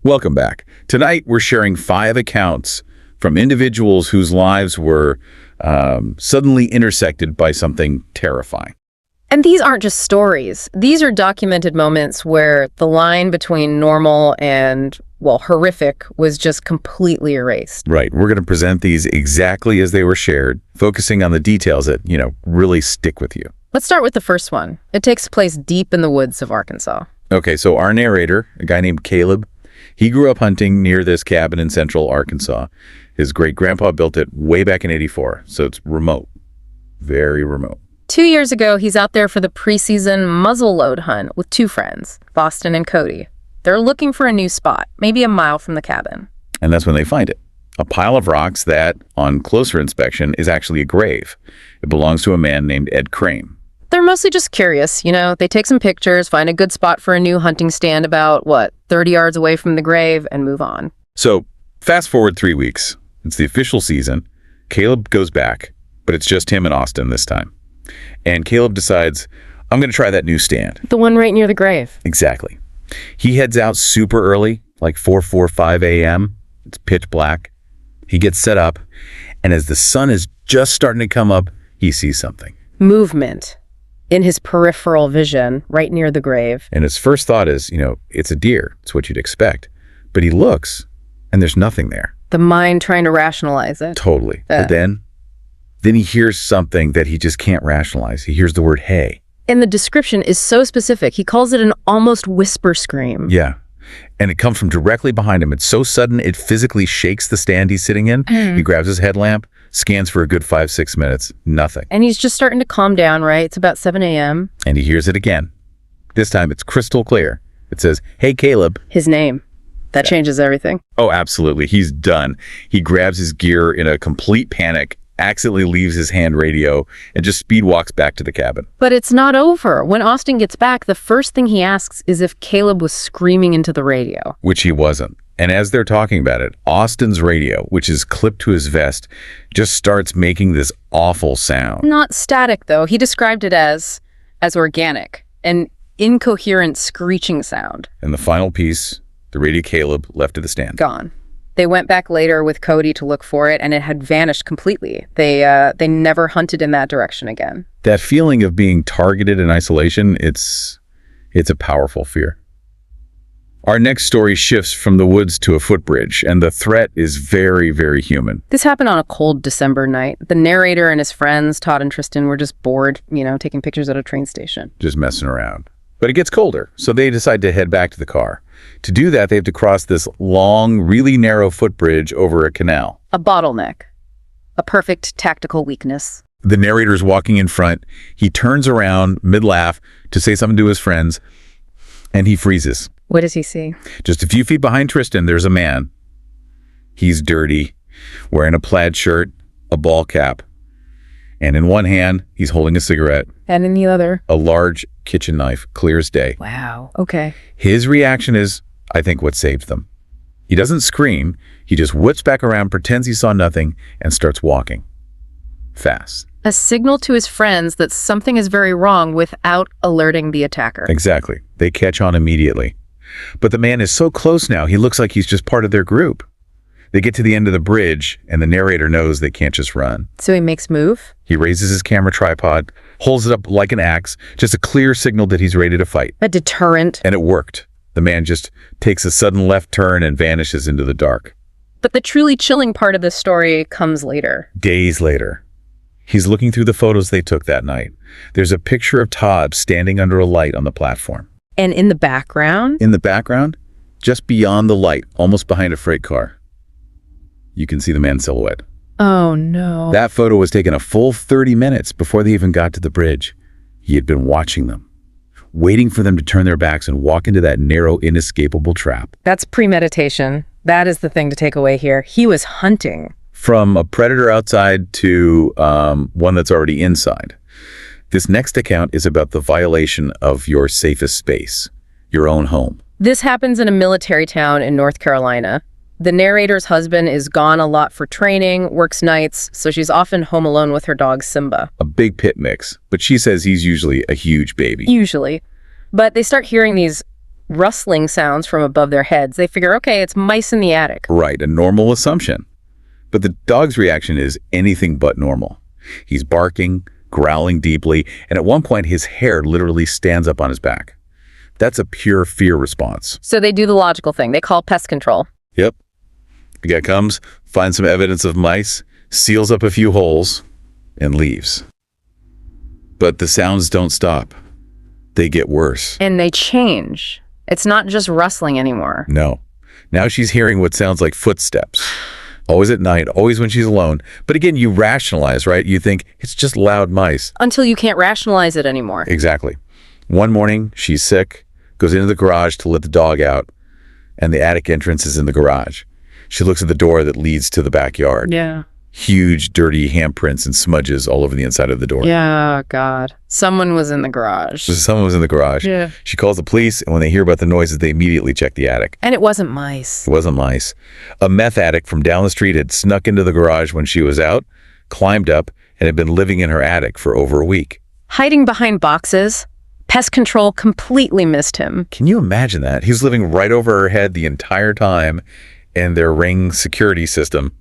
Welcome back. Tonight, we're sharing 5 accounts from individuals whose lives were suddenly intersected by something terrifying. And these aren't just stories. These are documented moments where the line between normal and, well, horrific was just completely erased. Right. We're going to present these exactly as they were shared, focusing on the details that, really stick with you. Let's start with the first one. It takes place deep in the woods of Arkansas. Okay, so our narrator, a guy named Caleb, he grew up hunting near this cabin in central Arkansas. His great-grandpa built it way back in '84, so it's remote, very remote. 2 years ago, he's out there for the preseason muzzleload hunt with 2 friends, Boston and Cody. They're looking for a new spot, maybe a mile from the cabin. And that's when they find it. A pile of rocks that, on closer inspection, is actually a grave. It belongs to a man named Ed Crane. They're mostly just curious, They take some pictures, find a good spot for a new hunting stand about, 30 yards away from the grave, and move on. So, fast forward 3 weeks. It's the official season. Caleb goes back, but it's just him and Austin this time. And Caleb decides, I'm going to try that new stand. The one right near the grave. Exactly. He heads out super early, like 4:45 a.m. It's pitch black. He gets set up, and as the sun is just starting to come up, he sees something. Movement in his peripheral vision, right near the grave. And his first thought is, it's a deer. It's what you'd expect. But he looks, and there's nothing there. The mind trying to rationalize it. Totally. But then he hears something that he just can't rationalize. He hears the word hey. And the description is so specific. He calls it an almost whisper scream. Yeah. And it comes from directly behind him. It's so sudden, it physically shakes the stand he's sitting in. He grabs his headlamp, scans for a good 5-6 minutes. Nothing. And he's just starting to calm down, right? It's about 7 a.m. And he hears it again. This time it's crystal clear. It says, hey, Caleb. His name. That changes everything. Oh, absolutely. He's done. He grabs his gear in a complete panic, accidentally leaves his hand radio, and just speed walks back to the cabin. But it's not over. When Austin gets back, the first thing he asks is if Caleb was screaming into the radio. Which he wasn't. And as they're talking about it, Austin's radio, which is clipped to his vest, just starts making this awful sound. Not static, though. He described it as organic, an incoherent screeching sound. And the final piece, the radio Caleb left at the stand. Gone. They went back later with Cody to look for it, and it had vanished completely. They never hunted in that direction again. That feeling of being targeted in isolation, it's a powerful fear. Our next story shifts from the woods to a footbridge, and the threat is very, very human. This happened on a cold December night. The narrator and his friends, Todd and Tristan, were just bored, taking pictures at a train station. Just messing around. But it gets colder, so they decide to head back to the car. To do that, they have to cross this long, really narrow footbridge over a canal. A bottleneck. A perfect tactical weakness. The narrator's walking in front. He turns around, mid-laugh, to say something to his friends, and he freezes. What does he see? Just a few feet behind Tristan, there's a man. He's dirty, wearing a plaid shirt, a ball cap, and in one hand, he's holding a cigarette. And in the other? A large kitchen knife, clear as day. Wow. Okay. His reaction is, I think, what saved them. He doesn't scream. He just whips back around, pretends he saw nothing, and starts walking. Fast. A signal to his friends that something is very wrong without alerting the attacker. Exactly. They catch on immediately. But the man is so close now, he looks like he's just part of their group. They get to the end of the bridge, and the narrator knows they can't just run. So he makes move? He raises his camera tripod, holds it up like an axe, just a clear signal that he's ready to fight. A deterrent. And it worked. The man just takes a sudden left turn and vanishes into the dark. But the truly chilling part of this story comes later. Days later. He's looking through the photos they took that night. There's a picture of Todd standing under a light on the platform. And in the background? In the background, just beyond the light, almost behind a freight car, you can see the man's silhouette. Oh, no. That photo was taken a full 30 minutes before they even got to the bridge. He had been watching them, waiting for them to turn their backs and walk into that narrow, inescapable trap. That's premeditation. That is the thing to take away here. He was hunting. From a predator outside to one that's already inside. This next account is about the violation of your safest space, your own home. This happens in a military town in North Carolina. The narrator's husband is gone a lot for training, works nights, so she's often home alone with her dog Simba. A big pit mix, but she says he's usually a huge baby. Usually. But they start hearing these rustling sounds from above their heads. They figure, okay, it's mice in the attic. Right, a normal assumption. But the dog's reaction is anything but normal. He's barking, growling deeply, and at one point his hair literally stands up on his back. That's a pure fear response. So they do the logical thing. They call pest control. Yep. The guy comes, finds some evidence of mice, seals up a few holes, and leaves. But the sounds don't stop. They get worse. And they change. It's not just rustling anymore. No. Now she's hearing what sounds like footsteps. Always at night, always when she's alone. But again, you rationalize, right? You think, it's just loud mice. Until you can't rationalize it anymore. Exactly. One morning, she's sick, goes into the garage to let the dog out, and the attic entrance is in the garage. She looks at the door that leads to the backyard. Yeah. Huge, dirty handprints and smudges all over the inside of the door. Yeah, God. Someone was in the garage. So someone was in the garage. Yeah. She calls the police, and when they hear about the noises, they immediately check the attic. And it wasn't mice. It wasn't mice. A meth addict from down the street had snuck into the garage when she was out, climbed up, and had been living in her attic for over a week. Hiding behind boxes, pest control completely missed him. Can you imagine that? He was living right over her head the entire time, and their Ring security system,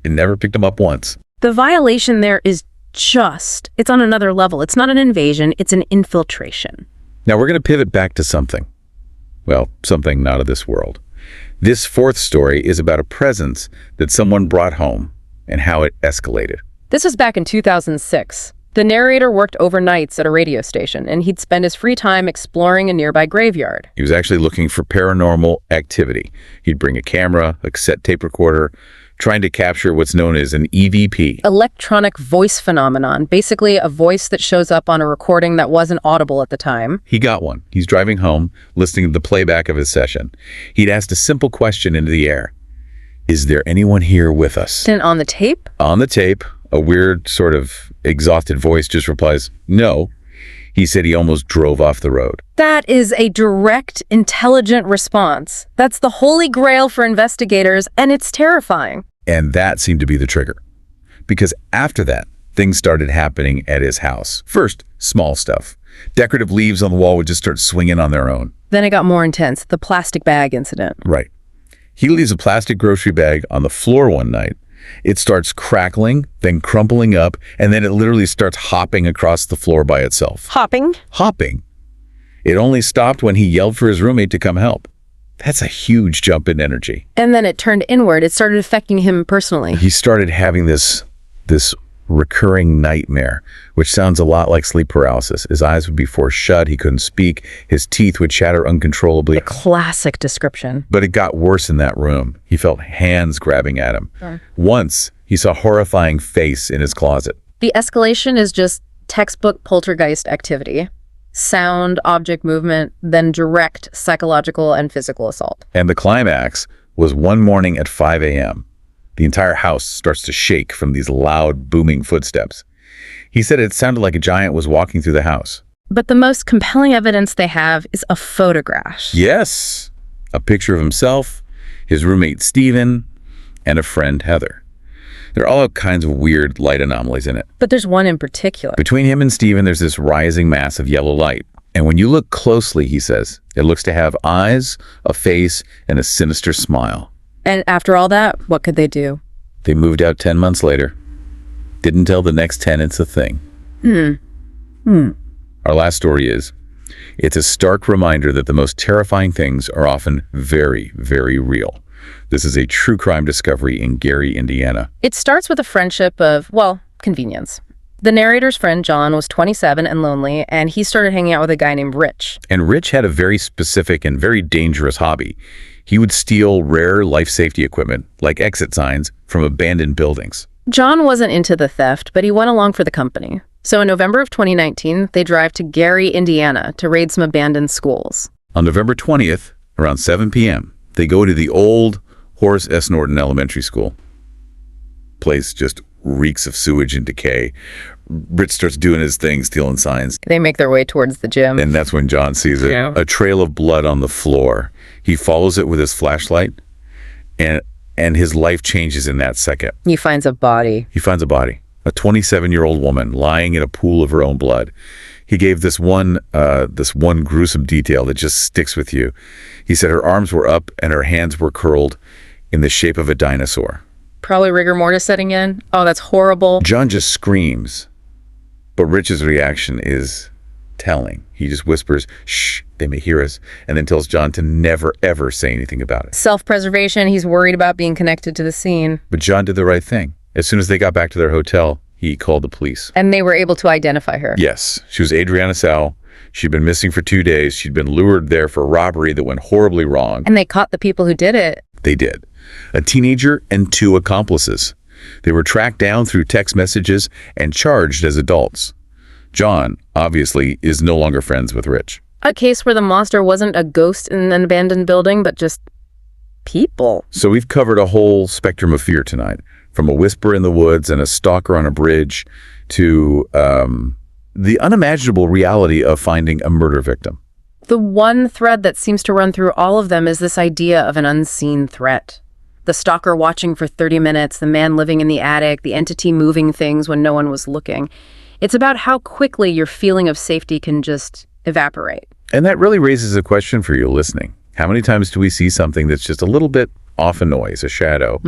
it never picked him up once. The violation there is it's on another level. It's not an invasion, it's an infiltration. Now we're going to pivot back to something. Well, something not of this world. This fourth story is about a presence that someone brought home and how it escalated. This was back in 2006. The narrator worked overnights at a radio station, and he'd spend his free time exploring a nearby graveyard. He was actually looking for paranormal activity. He'd bring a camera, a cassette tape recorder, trying to capture what's known as an EVP. Electronic voice phenomenon, basically a voice that shows up on a recording that wasn't audible at the time. He got one. He's driving home, listening to the playback of his session. He'd asked a simple question into the air. Is there anyone here with us? And on the tape? On the tape, a weird, sort of exhausted voice just replies, no. He said he almost drove off the road. That is a direct, intelligent response. That's the holy grail for investigators, and it's terrifying. And that seemed to be the trigger. Because after that, things started happening at his house. First, small stuff. Decorative leaves on the wall would just start swinging on their own. Then it got more intense, the plastic bag incident. Right. He leaves a plastic grocery bag on the floor one night. It starts crackling, then crumpling up, and then it literally starts hopping across the floor by itself. Hopping? Hopping. It only stopped when he yelled for his roommate to come help. That's a huge jump in energy. And then it turned inward. It started affecting him personally. He started having this recurring nightmare, which sounds a lot like sleep paralysis. His eyes would be forced shut. He couldn't speak. His teeth would chatter uncontrollably. A classic description. But it got worse in that room. He felt hands grabbing at him. Sure. Once, he saw a horrifying face in his closet. The escalation is just textbook poltergeist activity. Sound, object movement, then direct psychological and physical assault. And the climax was one morning at 5 a.m. The entire house starts to shake from these loud, booming footsteps. He said it sounded like a giant was walking through the house. But the most compelling evidence they have is a photograph. Yes, a picture of himself, his roommate Stephen, and a friend Heather. There are all kinds of weird light anomalies in it. But there's one in particular. Between him and Stephen, there's this rising mass of yellow light. And when you look closely, he says, it looks to have eyes, a face, and a sinister smile. And after all that, what could they do? They moved out 10 months later. Didn't tell the next tenants a thing. Our last story is, it's a stark reminder that the most terrifying things are often very, very real. This is a true crime discovery in Gary, Indiana. It starts with a friendship of, well, convenience. The narrator's friend, John, was 27 and lonely, and he started hanging out with a guy named Rich. And Rich had a very specific and very dangerous hobby. He would steal rare life safety equipment, like exit signs, from abandoned buildings. John wasn't into the theft, but he went along for the company. So in November of 2019, they drive to Gary, Indiana, to raid some abandoned schools. On November 20th, around 7 p.m., they go to the old Horace S. Norton Elementary School. Place just reeks of sewage and decay. Rich starts doing his thing, stealing signs. They make their way towards the gym. And that's when John sees it. Yeah. A trail of blood on the floor. He follows it with his flashlight, and his life changes in that second. He finds a body. He finds a body, a 27-year-old woman lying in a pool of her own blood. He gave this one gruesome detail that just sticks with you. He said her arms were up and her hands were curled in the shape of a dinosaur. Probably rigor mortis setting in. Oh, that's horrible. John just screams, but Rich's reaction is telling. He just whispers, "Shh, they may hear us," and then tells John to never, ever say anything about it. Self-preservation, he's worried about being connected to the scene. But John did the right thing. As soon as they got back to their hotel, he called the police. And they were able to identify her. Yes, she was Adriana Sal. She'd been missing for 2 days. She'd been lured there for a robbery that went horribly wrong. And they caught the people who did it. They did. A teenager and 2 accomplices. They were tracked down through text messages and charged as adults. John, obviously, is no longer friends with Rich. A case where the monster wasn't a ghost in an abandoned building, but just people. So we've covered a whole spectrum of fear tonight, from a whisper in the woods and a stalker on a bridge to the unimaginable reality of finding a murder victim. The one thread that seems to run through all of them is this idea of an unseen threat. The stalker watching for 30 minutes, the man living in the attic, the entity moving things when no one was looking. It's about how quickly your feeling of safety can just evaporate. And that really raises a question for you listening. How many times do we see something that's just a little bit off a noise, a shadow?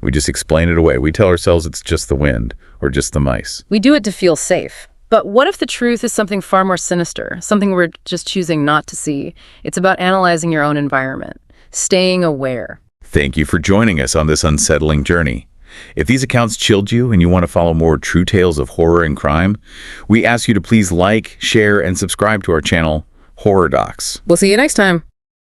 We just explain it away. We tell ourselves it's just the wind or just the mice. We do it to feel safe. But what if the truth is something far more sinister, something we're just choosing not to see? It's about analyzing your own environment, staying aware. Thank you for joining us on this unsettling journey. If these accounts chilled you and you want to follow more true tales of horror and crime, we ask you to please like, share, and subscribe to our channel, Horror Docs. We'll see you next time.